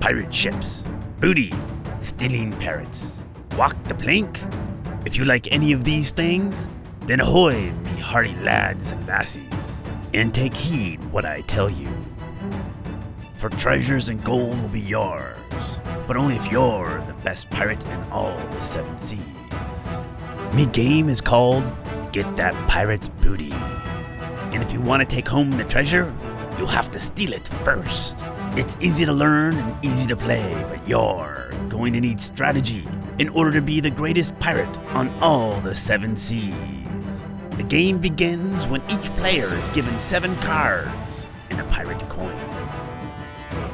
pirate ships, booty, stealing pirates, walk the plank. If you like any of these things, then ahoy, me hearty lads and lassies, and take heed what I tell you. For treasures and gold will be yours, but only if you're the best pirate in all the 7 seas. Me game is called Get That Pirate's Booty. And if you want to take home the treasure, you'll have to steal it first. It's easy to learn and easy to play, but you're going to need strategy in order to be the greatest pirate on all the 7 seas. The game begins when each player is given 7 cards and a pirate coin.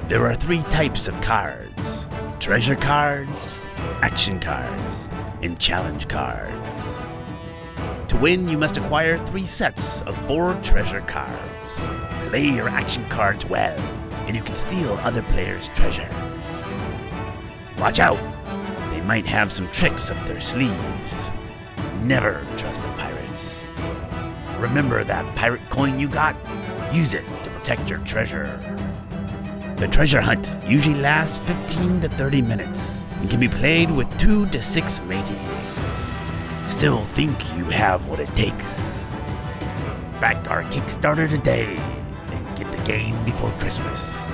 There are 3 types of cards: treasure cards, action cards, and challenge cards. To win, you must acquire 3 sets of 4 treasure cards. Play your action cards well, and you can steal other players' treasures. Watch out! They might have some tricks up their sleeves. Never trust the pirates. Remember that pirate coin you got? Use it to protect your treasure. The treasure hunt usually lasts 15 to 30 minutes and can be played with 2 to 6 mateys. Still think you have what it takes? Back our Kickstarter today and get the game before Christmas.